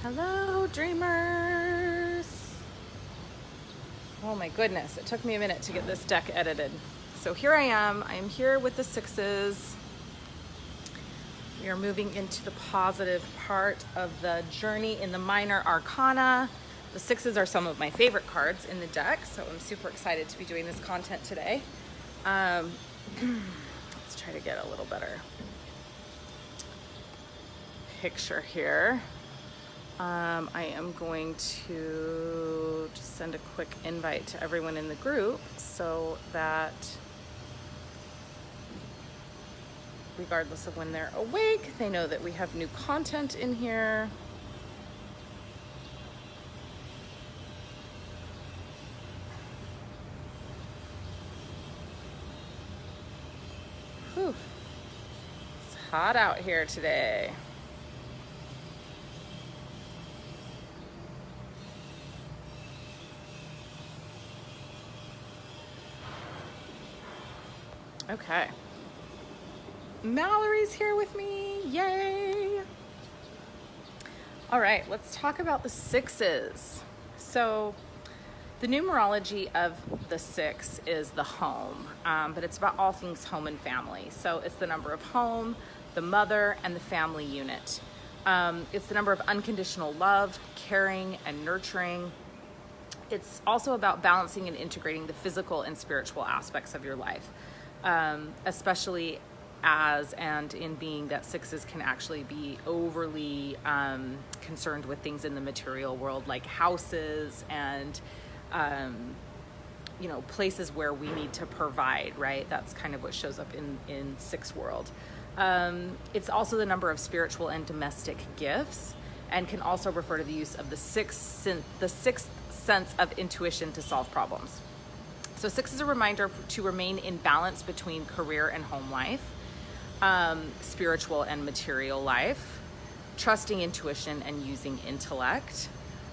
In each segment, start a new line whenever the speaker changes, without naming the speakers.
Hello, dreamers. Oh my goodness, it took me a minute to get this deck edited. So here I am here with the sixes. We are moving into the positive part of the journey in the minor arcana. The sixes are some of my favorite cards in the deck, so I'm super excited to be doing this content today. Let's try to get a little better picture here. I am going to just send a quick invite to everyone in the group so that regardless of when they're awake, they know that we have new content in here. Whew. It's hot out here today. Okay. Mallory's here with me. Yay. All right, let's talk about the sixes. So the numerology of the six is the home, but it's about all things home and family. So it's the number of home, the mother, and the family unit. It's the number of unconditional love, caring, and nurturing. It's also about balancing and integrating the physical and spiritual aspects of your life. Especially as and in being that sixes can actually be overly concerned with things in the material world, like houses and places where we need to provide, right? That's kind of what shows up in six world. It's also the number of spiritual and domestic gifts, and can also refer to the use of the sixth sense of intuition to solve problems. So six is a reminder to remain in balance between career and home life, spiritual and material life, trusting intuition and using intellect,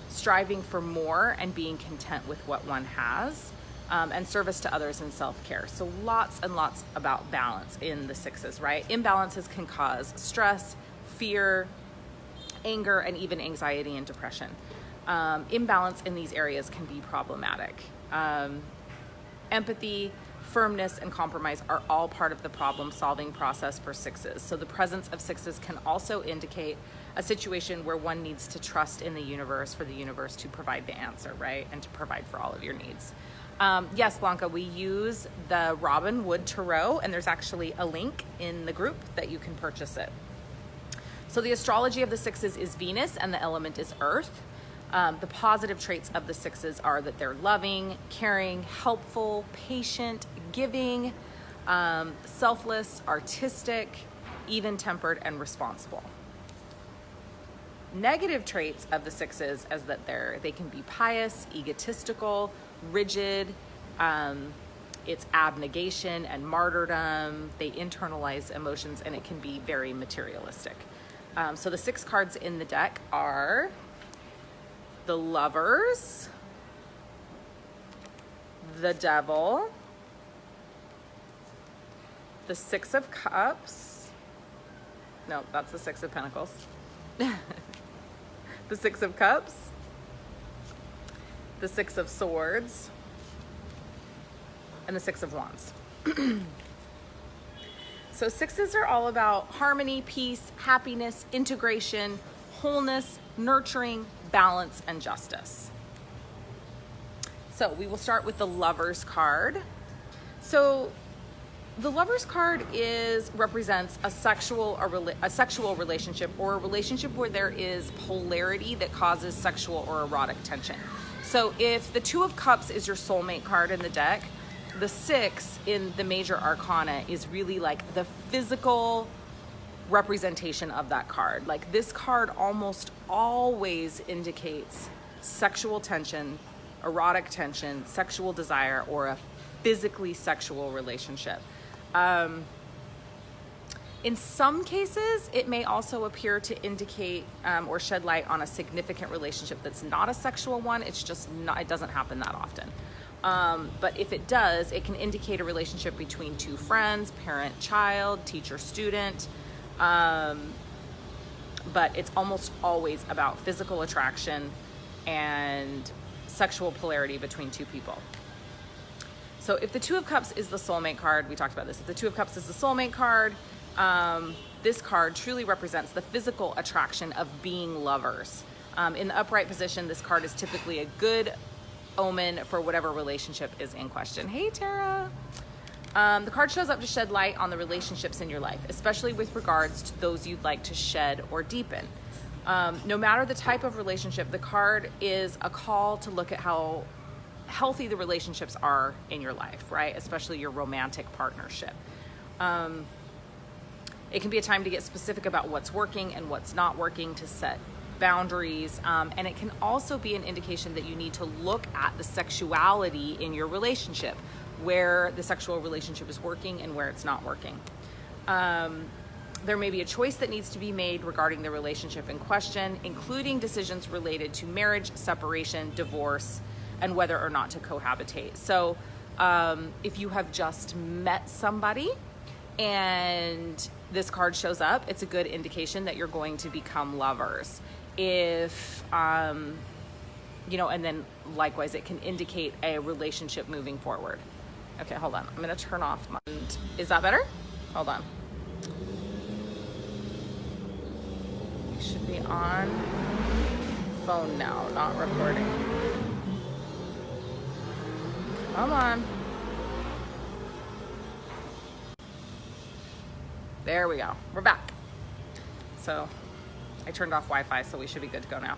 striving for more and being content with what one has, and service to others and self-care. So lots and lots about balance in the sixes, right? Imbalances can cause stress, fear, anger, and even anxiety and depression. Imbalance in these areas can be problematic. Empathy, firmness, and compromise are all part of the problem-solving process for sixes. So the presence of sixes can also indicate a situation where one needs to trust in the universe for the universe to provide the answer, right? And to provide for all of your needs. Yes, Blanca, we use the Robin Wood Tarot, and there's actually a link in the group that you can purchase it. So the astrology of the sixes is Venus, and the element is Earth. The positive traits of the sixes are that they're loving, caring, helpful, patient, giving, selfless, artistic, even-tempered, and responsible. Negative traits of the sixes is that they can be pious, egotistical, rigid. It's abnegation and martyrdom. They internalize emotions, and it can be very materialistic. So the six cards in the deck are the Lovers, the Devil, the Six of Cups. No, that's the Six of Pentacles. The Six of Cups, the Six of Swords, and the Six of Wands. So sixes are all about harmony, peace, happiness, integration, wholeness, nurturing, balance, and justice. So we will start with the Lovers card. So the Lovers card represents a sexual relationship, or a relationship where there is polarity that causes sexual or erotic tension. So if the Two of Cups is your soulmate card in the deck, the six in the major arcana is really like the physical representation of that card. Like this card almost always indicates sexual tension, erotic tension, sexual desire, or a physically sexual relationship. In some cases, it may also appear to indicate or shed light on a significant relationship that's not a sexual one. It's just not, it doesn't happen that often. But if it does, it can indicate a relationship between two friends, parent, child, teacher, student, but it's almost always about physical attraction and sexual polarity between two people. So if the Two of Cups is the soulmate card, we talked about this, if the Two of Cups is the soulmate card, this card truly represents the physical attraction of being lovers. In the upright position, this card is typically a good omen for whatever relationship is in question. Hey, Tara. The card shows up to shed light on the relationships in your life, especially with regards to those you'd like to shed or deepen. No matter the type of relationship, the card is a call to look at how healthy the relationships are in your life, right? Especially your romantic partnership. It can be a time to get specific about what's working and what's not working, to set boundaries. And it can also be an indication that you need to look at the sexuality in your relationship, where the sexual relationship is working and where it's not working. There may be a choice that needs to be made regarding the relationship in question, including decisions related to marriage, separation, divorce, and whether or not to cohabitate. So if you have just met somebody and this card shows up, it's a good indication that you're going to become lovers. If, you know, and then likewise, it can indicate a relationship moving forward. Okay, hold on. I'm gonna turn off my, is that better? Hold on. We should be on phone now, not recording. Come on. There we go. We're back. So I turned off Wi-Fi, so we should be good to go now.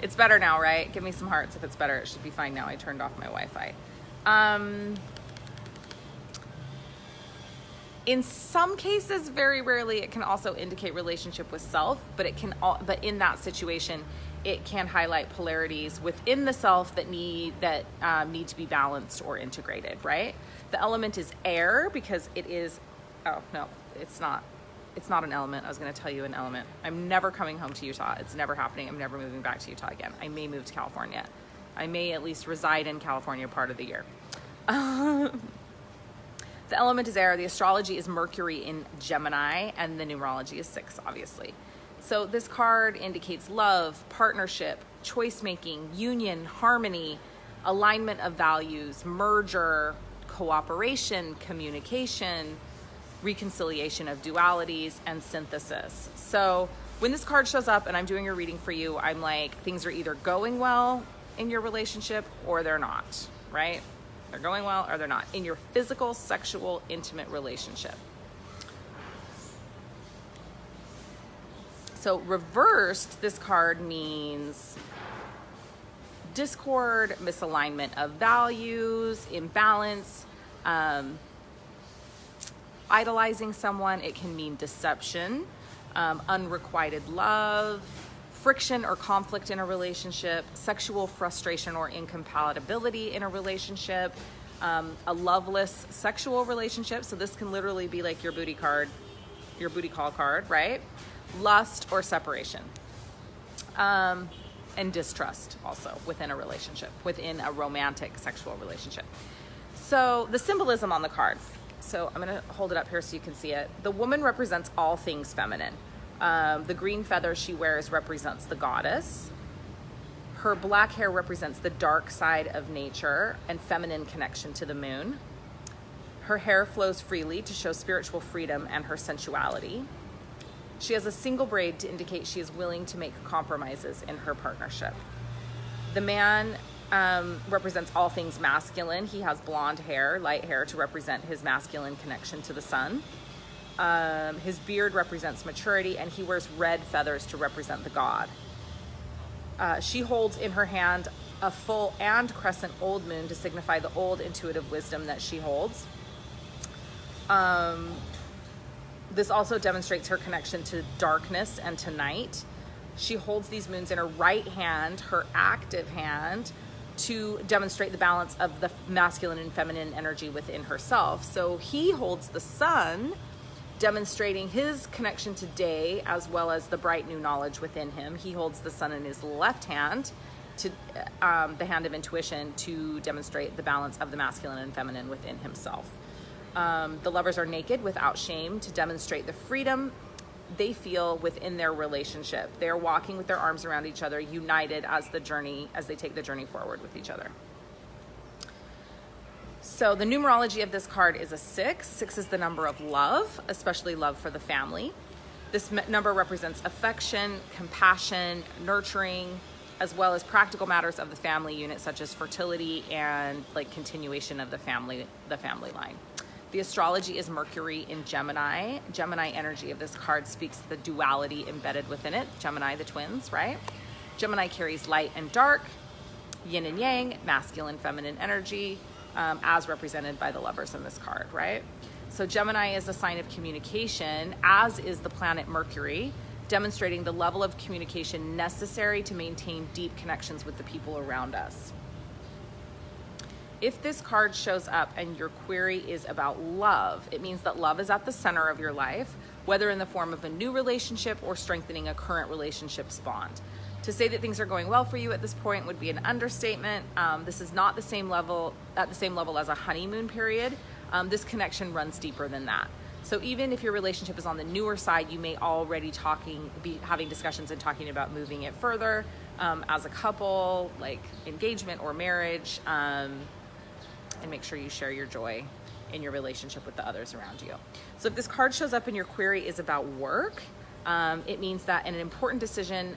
It's better now, right? Give me some hearts if it's better. It should be fine now. I turned off my Wi-Fi. In some cases, very rarely, it can also indicate relationship with self, but but in that situation, it can highlight polarities within the self that need to be balanced or integrated, right? The element is air because it is, oh no, it's not an element. I was gonna tell you an element. I'm never coming home to Utah. It's never happening. I'm never moving back to Utah again. I may move to California. I may at least reside in California part of the year. The element is air. The astrology is Mercury in Gemini, and the numerology is 6, obviously. So this card indicates love, partnership, choice-making, union, harmony, alignment of values, merger, cooperation, communication, reconciliation of dualities, and synthesis. So when this card shows up and I'm doing a reading for you, I'm like, things are either going well in your relationship or they're not, right? They're going well or they're not in your physical, sexual, intimate relationship. So reversed, this card means discord, misalignment of values, imbalance, idolizing someone. It can mean deception, unrequited love, friction or conflict in a relationship, sexual frustration or incompatibility in a relationship, a loveless sexual relationship. So this can literally be like your booty card, your booty call card, right? Lust or separation, and distrust also within a relationship, within a romantic sexual relationship. So the symbolism on the card. So I'm gonna hold it up here so you can see it. The woman represents all things feminine. The green feather she wears represents the goddess. Her black hair represents the dark side of nature and feminine connection to the moon. Her hair flows freely to show spiritual freedom and her sensuality. She has a single braid to indicate she is willing to make compromises in her partnership. The man represents all things masculine. He has blonde hair, light hair, to represent his masculine connection to the sun. His beard represents maturity, and he wears red feathers to represent the god. She holds in her hand a full and crescent old moon to signify the old intuitive wisdom that she holds. This also demonstrates her connection to darkness and to night. She holds these moons in her right hand, her active hand, to demonstrate the balance of the masculine and feminine energy within herself. So he holds the sun, demonstrating his connection to day as well as the bright new knowledge within him. He holds the sun in his left hand, to the hand of intuition, to demonstrate the balance of the masculine and feminine within himself. The lovers are naked without shame to demonstrate the freedom they feel within their relationship. They're walking with their arms around each other, united as they take the journey forward with each other. So the numerology of this card is a 6. 6 is the number of love, especially love for the family. This number represents affection, compassion, nurturing, as well as practical matters of the family unit, such as fertility and like continuation of the family line. The astrology is Mercury in Gemini. Gemini energy of this card speaks to the duality embedded within it. Gemini, the twins, right? Gemini carries light and dark, yin and yang, masculine, feminine energy, as represented by the lovers in this card, right? So Gemini is a sign of communication, as is the planet Mercury, demonstrating the level of communication necessary to maintain deep connections with the people around us. If this card shows up and your query is about love, it means that love is at the center of your life, whether in the form of a new relationship or strengthening a current relationship's bond. To say that things are going well for you at this point would be an understatement. This is not at the same level as a honeymoon period. This connection runs deeper than that. So even if your relationship is on the newer side, you may already be having discussions and talking about moving it further as a couple, like engagement or marriage. And make sure you share your joy in your relationship with the others around you. So if this card shows up and your query is about work, it means that an important decision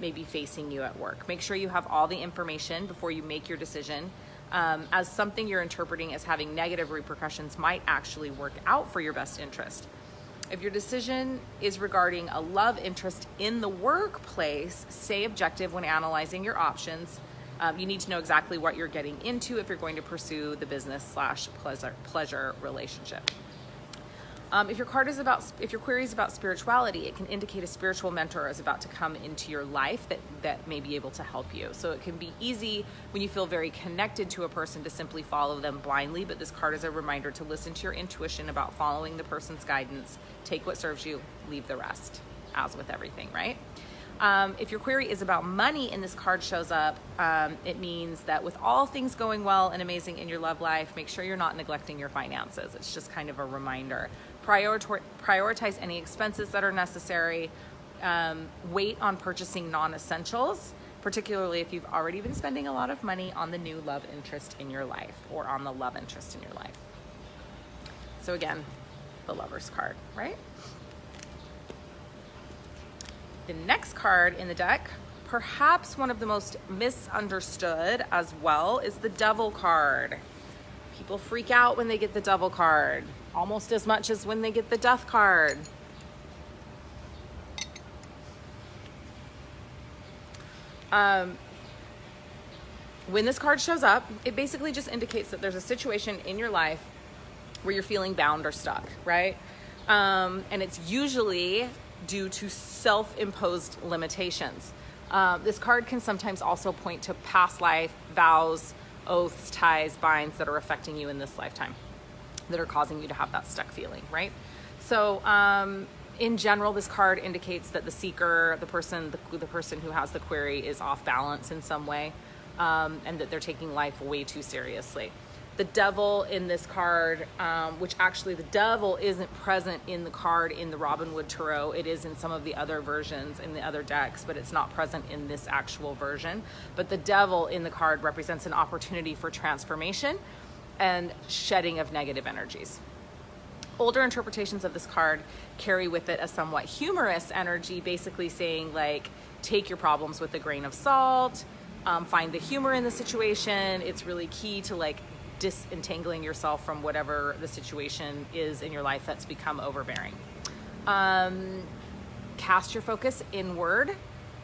may be facing you at work. Make sure you have all the information before you make your decision, as something you're interpreting as having negative repercussions might actually work out for your best interest. If your decision is regarding a love interest in the workplace, stay objective when analyzing your options. You need to know exactly what you're getting into if you're going to pursue the business/pleasure relationship. If your query is about spirituality, it can indicate a spiritual mentor is about to come into your life that may be able to help you. So it can be easy when you feel very connected to a person to simply follow them blindly, but this card is a reminder to listen to your intuition about following the person's guidance. Take what serves you, leave the rest, as with everything, right? If your query is about money and this card shows up, it means that with all things going well and amazing in your love life, make sure you're not neglecting your finances. It's just kind of a reminder. Prioritize any expenses that are necessary. Wait on purchasing non-essentials, particularly if you've already been spending a lot of money on the new love interest in your life or on the love interest in your life. So again, the Lover's card, right? The next card in the deck, perhaps one of the most misunderstood as well, is the Devil card. People freak out when they get the Devil card, almost as much as when they get the Death card. When this card shows up, it basically just indicates that there's a situation in your life where you're feeling bound or stuck, right? And it's usually due to self-imposed limitations. This card can sometimes also point to past life, vows, oaths, ties, binds that are affecting you in this lifetime, that are causing you to have that stuck feeling, right? So in general, this card indicates that the seeker, the person who has the query, is off balance in some way, and that they're taking life way too seriously. The Devil in this card, which actually the Devil isn't present in the card in the Robin Hood Tarot. It is in some of the other versions in the other decks, but it's not present in this actual version. But the Devil in the card represents an opportunity for transformation and shedding of negative energies. Older interpretations of this card carry with it a somewhat humorous energy, basically saying like, take your problems with a grain of salt, find the humor in the situation. It's really key to like disentangling yourself from whatever the situation is in your life that's become overbearing. Cast your focus inward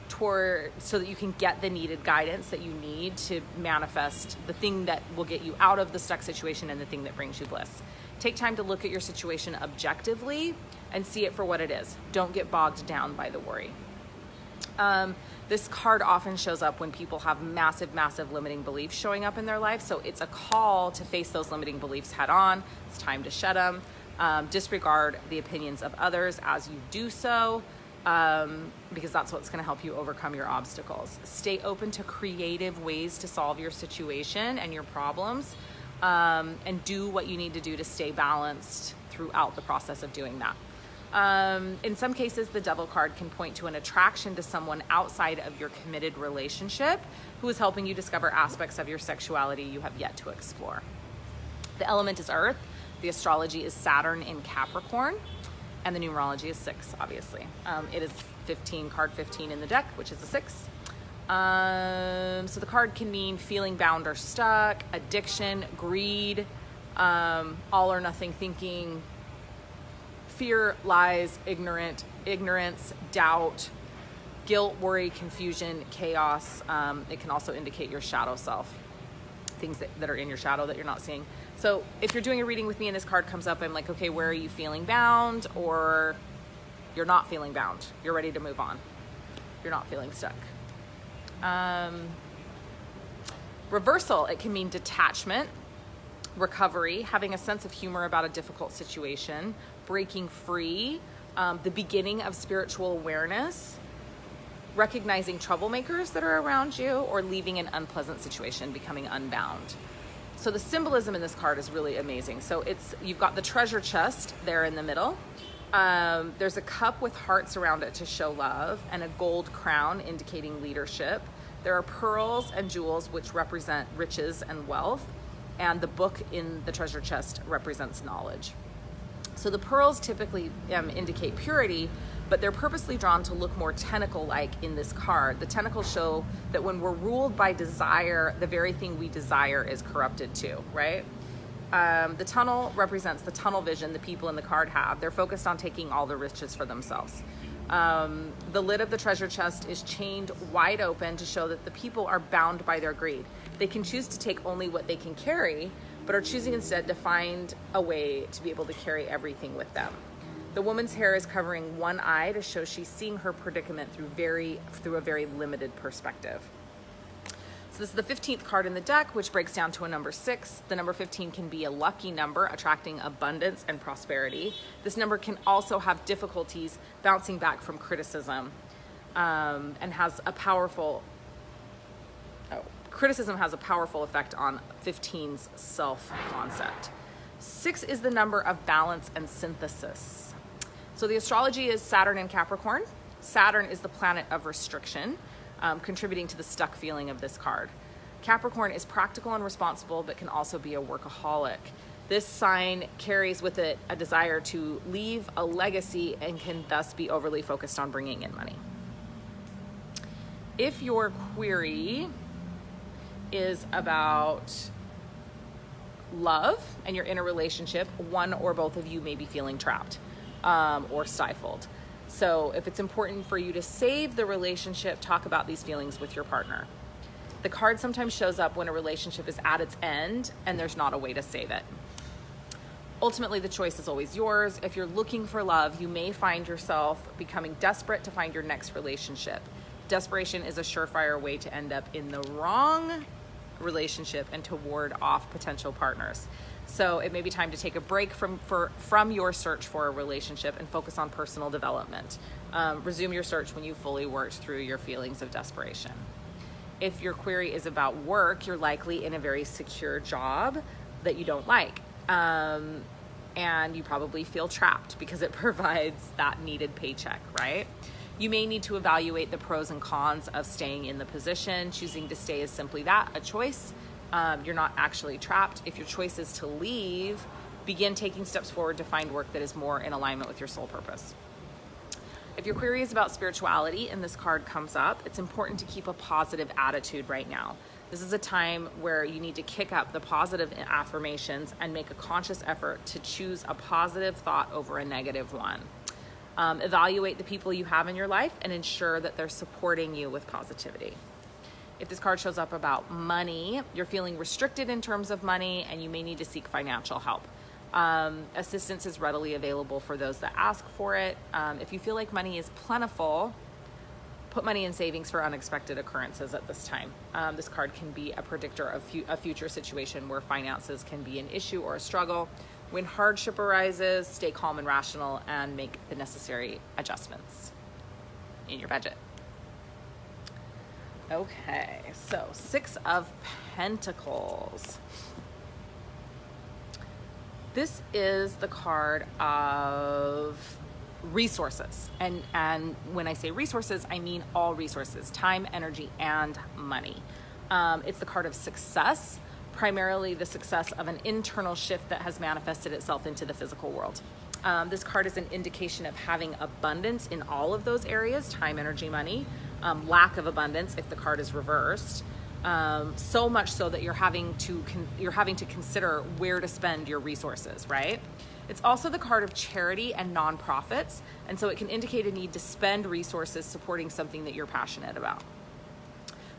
so that you can get the needed guidance that you need to manifest the thing that will get you out of the stuck situation and the thing that brings you bliss. Take time to look at your situation objectively and see it for what it is. Don't get bogged down by the worry. This card often shows up when people have massive, massive limiting beliefs showing up in their life. So it's a call to face those limiting beliefs head on. It's time to shed them. Disregard the opinions of others as you do so, because that's what's going to help you overcome your obstacles. Stay open to creative ways to solve your situation and your problems. and do what you need to do to stay balanced throughout the process of doing that. In some cases, the Devil card can point to an attraction to someone outside of your committed relationship who is helping you discover aspects of your sexuality you have yet to explore. The element is Earth. The astrology is Saturn in Capricorn. And the numerology is 6, obviously. It is 15, card 15 in the deck, which is a 6. So the card can mean feeling bound or stuck, addiction, greed, all or nothing thinking, fear, lies, ignorance, doubt, guilt, worry, confusion, chaos. It can also indicate your shadow self, things that are in your shadow that you're not seeing. So if you're doing a reading with me and this card comes up, I'm like, okay, where are you feeling bound? Or you're not feeling bound. You're ready to move on. You're not feeling stuck. Reversal, it can mean detachment, recovery, having a sense of humor about a difficult situation, breaking free, the beginning of spiritual awareness, recognizing troublemakers that are around you, or leaving an unpleasant situation, becoming unbound. So the symbolism in this card is really amazing. So you've got the treasure chest there in the middle. There's a cup with hearts around it to show love, and a gold crown indicating leadership. There are pearls and jewels which represent riches and wealth, and the book in the treasure chest represents knowledge. So the pearls typically indicate purity, but they're purposely drawn to look more tentacle-like in this card. The tentacles show that when we're ruled by desire, the very thing we desire is corrupted too, right? The tunnel represents the tunnel vision the people in the card have. They're focused on taking all the riches for themselves. The lid of the treasure chest is chained wide open to show that the people are bound by their greed. They can choose to take only what they can carry, but are choosing instead to find a way to be able to carry everything with them. The woman's hair is covering one eye to show she's seeing her predicament through a very limited perspective. So this is the 15th card in the deck, which breaks down to a number 6. The number 15 can be a lucky number, attracting abundance and prosperity. This number can also have difficulties bouncing back from criticism, and has a powerful criticism has a powerful effect on 15's self-concept. 6 is the number of balance and synthesis. So the astrology is Saturn in Capricorn. Saturn is the planet of restriction, contributing to the stuck feeling of this card. Capricorn is practical and responsible, but can also be a workaholic. This sign carries with it a desire to leave a legacy and can thus be overly focused on bringing in money. If your query is about love and you're in a relationship, one or both of you may be feeling trapped or stifled. So if it's important for you to save the relationship, talk about these feelings with your partner. The card sometimes shows up when a relationship is at its end and there's not a way to save it. Ultimately, the choice is always yours. If you're looking for love, you may find yourself becoming desperate to find your next relationship. Desperation is a surefire way to end up in the wrong relationship and to ward off potential partners. So it may be time to take a break from your search for a relationship and focus on personal development. Resume your search when you fully worked through your feelings of desperation. If your query is about work, you're likely in a very secure job that you don't like. And you probably feel trapped because it provides that needed paycheck, right? You may need to evaluate the pros and cons of staying in the position. Choosing to stay is simply that, a choice. You're not actually trapped. If your choice is to leave, begin taking steps forward to find work that is more in alignment with your soul purpose. If your query is about spirituality and this card comes up, it's important to keep a positive attitude right now. This is a time where you need to kick up the positive affirmations and make a conscious effort to choose a positive thought over a negative one. Evaluate the people you have in your life and ensure that they're supporting you with positivity. If this card shows up about money, you're feeling restricted in terms of money and you may need to seek financial help. Assistance is readily available for those that ask for it. If you feel like money is plentiful, put money in savings for unexpected occurrences at this time. This card can be a predictor of a future situation where finances can be an issue or a struggle. When hardship arises, stay calm and rational and make the necessary adjustments in your budget. Okay, so 6 of Pentacles. This is the card of resources. And when I say resources, I mean all resources, time, energy, and money. It's the card of success, primarily the success of an internal shift that has manifested itself into the physical world. This card is an indication of having abundance in all of those areas, time, energy, money, lack of abundance if the card is reversed. So much so that you're having to consider where to spend your resources, right? It's also the card of charity and nonprofits, and so it can indicate a need to spend resources supporting something that you're passionate about.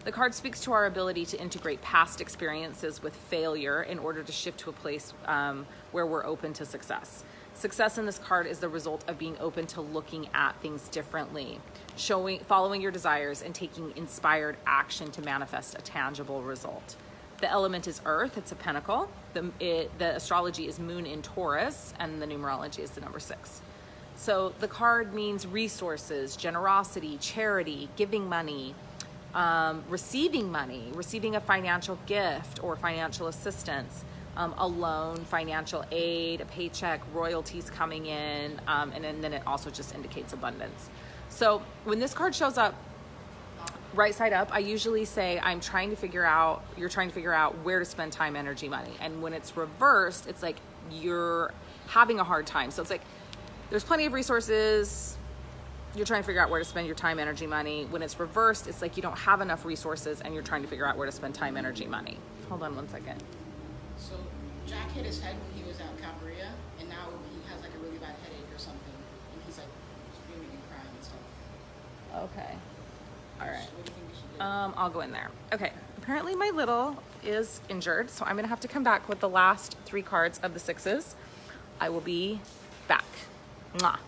The card speaks to our ability to integrate past experiences with failure in order to shift to a place where we're open to success. Success in this card is the result of being open to looking at things differently, following your desires, and taking inspired action to manifest a tangible result. The element is earth, it's a pentacle. The astrology is moon in Taurus, and the numerology is the number 6. So the card means resources, generosity, charity, giving money, receiving a financial gift or financial assistance, a loan, financial aid, a paycheck, royalties coming in, and then it also just indicates abundance. So when this card shows up right side up, I usually say you're trying to figure out where to spend time, energy, money. And when it's reversed, it's like you're having a hard time. So it's like there's plenty of resources, you're trying to figure out where to spend your time, energy, money. When it's reversed, it's like you don't have enough resources and you're trying to figure out where to spend time, energy, money. Hold on one second.
So Jack hit his head when he was at Cabrera, and now he has like a really bad headache or something, and he's like screaming and crying and stuff.
Okay. All right.
So what do you think we should do?
I'll go in there. Okay. Apparently my little is injured, so I'm gonna have to come back with the last 3 cards of the 6s. I will be back. Mwah.